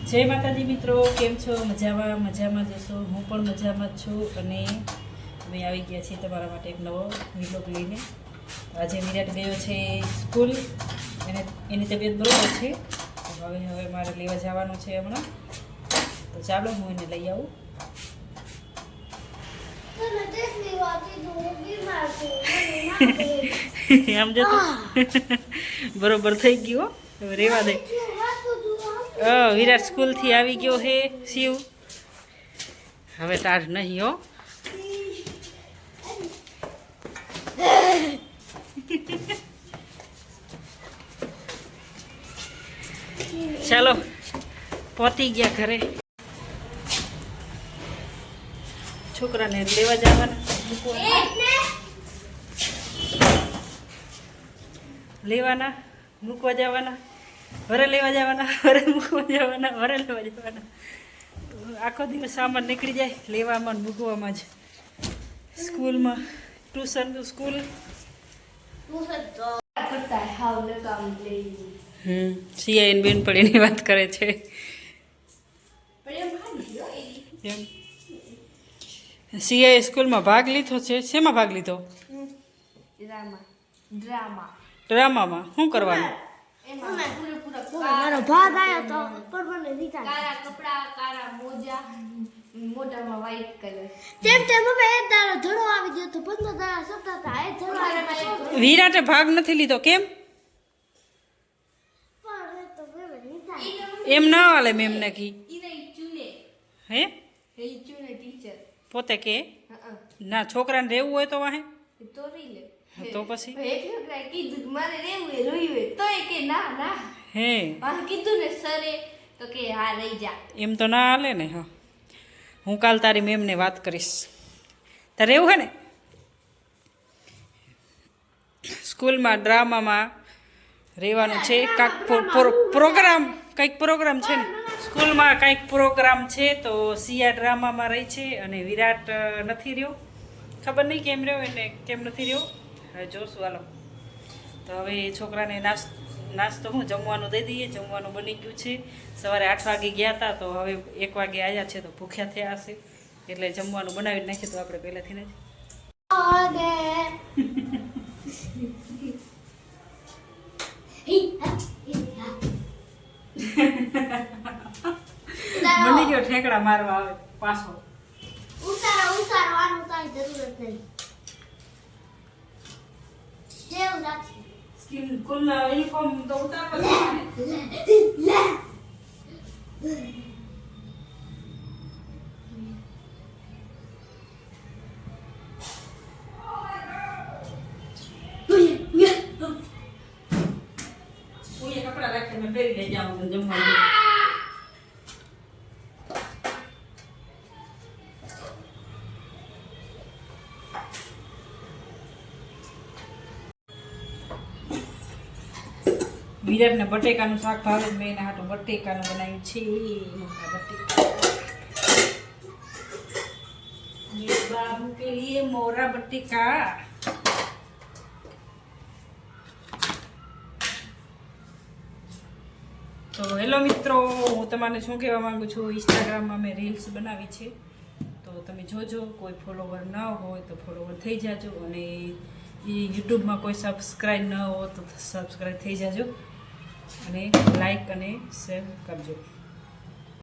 જય માતાજી મિત્રો, કેમ છો? મજામાં જશો? હું પણ મજામાં જ છું અને અમે આવી ગયા છીએ તમારા માટે એક નવો વિલોગ લઈને. આજે વિરાટ ગયો છે સ્કૂલ, એની તબિયત બરોબર છે. હવે મારે લેવા જવાનું છે હમણાં, તો ચાલો હું એને લઈ આવું. આમ જતો બરોબર થઈ ગયો, હવે રેવા દે. વિરાટ સ્કૂલથી આવી ગયો હે શિવ, હવે તાર નહીં હો. ચાલો પહોંચી ગયા ઘરે. છોકરાને લેવા જવાના, લેવાના, મૂકવા જવાના, ઘરે લેવા જવાના, ઘરે મૂકવા જવાના, ઘરે લેવા જવાના. આખો દિવસ સામાન નીકળી જાય લેવામાં મૂકવામાં જ. સ્કૂલમાં ટ્યુશન તો સ્કૂલ સિયાઈન બેનપણીની વાત કરે છે. સિયાએ સ્કૂલમાં ભાગ લીધો છે. શેમાં ભાગ લીધો? ડ્રામામાં. શું કરવાનું? મારો ભાગ આવ્યો તો પણ મને દીધા કાળા કપડા, કાળા મોજા, મોઢામાં વ્હાઈટ કલર. તેમ મમ્મી એક દાડો ધડો આવી ગયો તો 15 દાડા સપ્તાહ હતા. એ ધડો વિરાટે ભાગ નથી લીધો. કેમ? એમ ના હાલે મેમ ને કી. હે પોતે કે ના, છોકરાને રહેવું હોય તો વાહે તો રહી લે. તો પછી કીધું મારે રહેવું એ રોયું તોય કે ના ના. હે કીધું ને સરે તો કે હા રહી જા. એમ તો ના હાલે ને. હા, હું કાલ તારી મેમને વાત કરીશ. તારે એવું હે ને સ્કૂલમાં ડ્રામામાં રહેવાનું છે. કંઈક પ્રોગ્રામ છે ને સ્કૂલમાં, કંઈક પ્રોગ્રામ છે. તો સિયા ડ્રામામાં રહી છે અને વિરાટ નથી રહ્યો. ખબર નહીં કેમ રહ્યો, એને કેમ નથી રહ્યો, હવે જોશું. હાલો તો હવે છોકરાને નાસ્તો હું જમવાનું દઈ દઈએ. જમવાનું બની ગયું છે. સવારે 8 વાગે ગયા હતા તો હવે 1 વાગે આવ્યા છે તો ભૂખ્યા થયા હશે, એટલે જમવાનું બનાવી નાખીએ તો આપણે પહેલાંથી જ બની ગયો. ઠેકડા મારવા આવે પાછો. ઉતારવાનું કાંઈ જરૂરત નહીં. જેવું રાખી સ્કૂલના યુનિફોર્મ તો ઉતારવા કપડા રાખીને મેં પહેરી લઈ જાઉં જમવાનું. વિરાટને બટેકાનું શાક ભાવે, મેં એના હાટું બટેકાનું બનાવ્યું છે. બાબુ કે લીએ મોરા બટેકા. તો હેલો મિત્રો, હું તમને શું કહેવા માંગુ છું, ઇન્સ્ટાગ્રામમાં મેં રીલ્સ બનાવી છે, તો તમે જોજો. કોઈ ફોલોવર ન હોય તો ફોલોવર થઈ જાજો, અને યુટ્યુબમાં કોઈ સબસ્ક્રાઈબ ન હોય તો સબસ્ક્રાઈબ થઈ જાજો, અને લાઈક અને શેર કરજો.